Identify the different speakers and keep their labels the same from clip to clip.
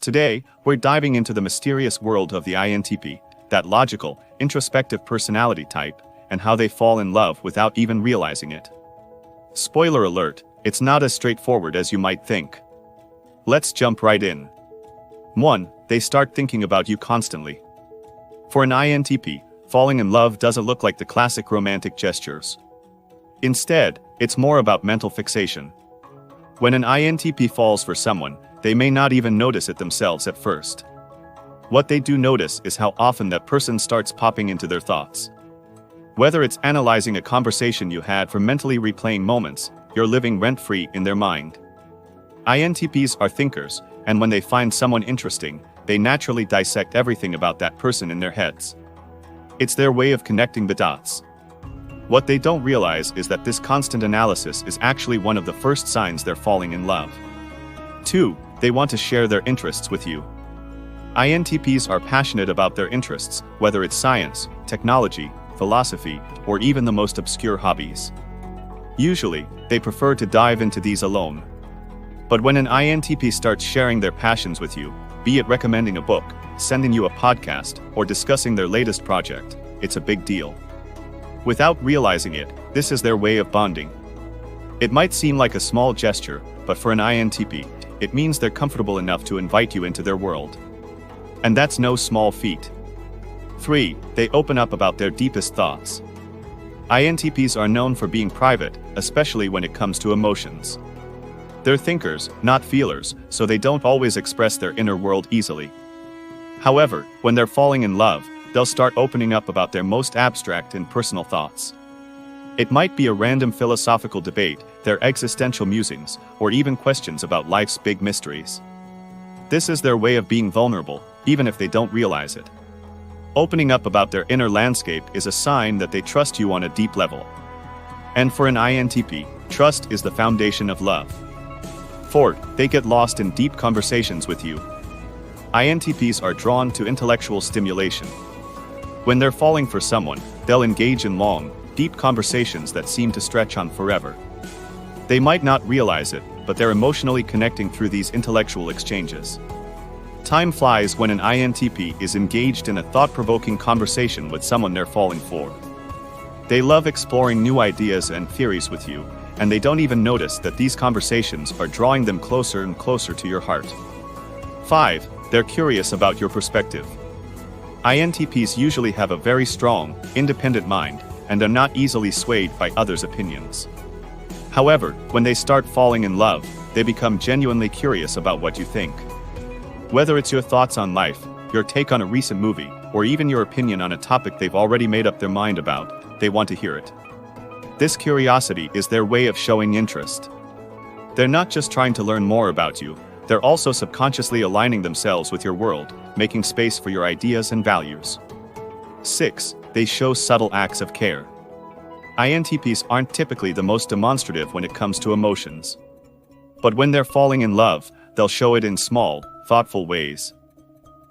Speaker 1: Today, we're diving into the mysterious world of the INTP, that logical, introspective personality type, and how they fall in love without even realizing it. Spoiler alert, it's not as straightforward as you might think. Let's jump right in. 1. They start thinking about you constantly. For an INTP, falling in love doesn't look like the classic romantic gestures. Instead, it's more about mental fixation. When an INTP falls for someone, they may not even notice it themselves at first. What they do notice is how often that person starts popping into their thoughts. Whether it's analyzing a conversation you had or mentally replaying moments, you're living rent-free in their mind. INTPs are thinkers, and when they find someone interesting, they naturally dissect everything about that person in their heads. It's their way of connecting the dots. What they don't realize is that this constant analysis is actually one of the first signs they're falling in love. 2. They want to share their interests with you. INTPs are passionate about their interests, whether it's science, technology, philosophy, or even the most obscure hobbies. Usually, they prefer to dive into these alone. But when an INTP starts sharing their passions with you, be it recommending a book, sending you a podcast, or discussing their latest project, it's a big deal. Without realizing it, this is their way of bonding. It might seem like a small gesture, but for an INTP, it means they're comfortable enough to invite you into their world. And that's no small feat. 3. They open up about their deepest thoughts. INTPs are known for being private, especially when it comes to emotions. They're thinkers, not feelers, so they don't always express their inner world easily. However, when they're falling in love, they'll start opening up about their most abstract and personal thoughts. It might be a random philosophical debate, their existential musings, or even questions about life's big mysteries. This is their way of being vulnerable, even if they don't realize it. Opening up about their inner landscape is a sign that they trust you on a deep level. And for an INTP, trust is the foundation of love. 4. They get lost in deep conversations with you. INTPs are drawn to intellectual stimulation. When they're falling for someone, they'll engage in long, deep conversations that seem to stretch on forever. They might not realize it, but they're emotionally connecting through these intellectual exchanges. Time flies when an INTP is engaged in a thought-provoking conversation with someone they're falling for. They love exploring new ideas and theories with you, and they don't even notice that these conversations are drawing them closer and closer to your heart. 5. They're curious about your perspective. INTPs usually have a very strong, independent mind, and are not easily swayed by others' opinions. However, when they start falling in love, they become genuinely curious about what you think. Whether it's your thoughts on life, your take on a recent movie, or even your opinion on a topic they've already made up their mind about, they want to hear it. This curiosity is their way of showing interest. They're not just trying to learn more about you, they're also subconsciously aligning themselves with your world, making space for your ideas and values. 6. They show subtle acts of care. INTPs aren't typically the most demonstrative when it comes to emotions. But when they're falling in love, they'll show it in small, thoughtful ways.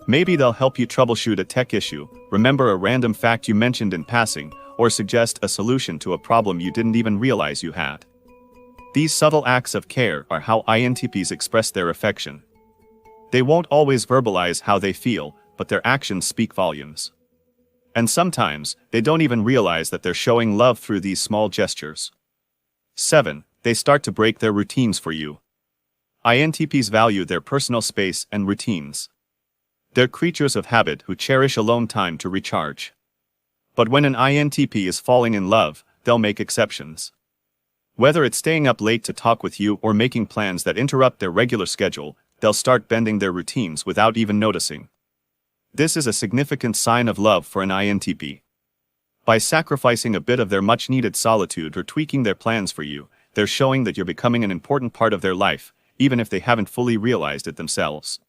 Speaker 1: Maybe they'll help you troubleshoot a tech issue, remember a random fact you mentioned in passing, or suggest a solution to a problem you didn't even realize you had. These subtle acts of care are how INTPs express their affection. They won't always verbalize how they feel, but their actions speak volumes. And sometimes, they don't even realize that they're showing love through these small gestures. 7. They start to break their routines for you. INTPs value their personal space and routines. They're creatures of habit who cherish alone time to recharge. But when an INTP is falling in love, they'll make exceptions. Whether it's staying up late to talk with you or making plans that interrupt their regular schedule, they'll start bending their routines without even noticing. This is a significant sign of love for an INTP. By sacrificing a bit of their much-needed solitude or tweaking their plans for you, they're showing that you're becoming an important part of their life, even if they haven't fully realized it themselves.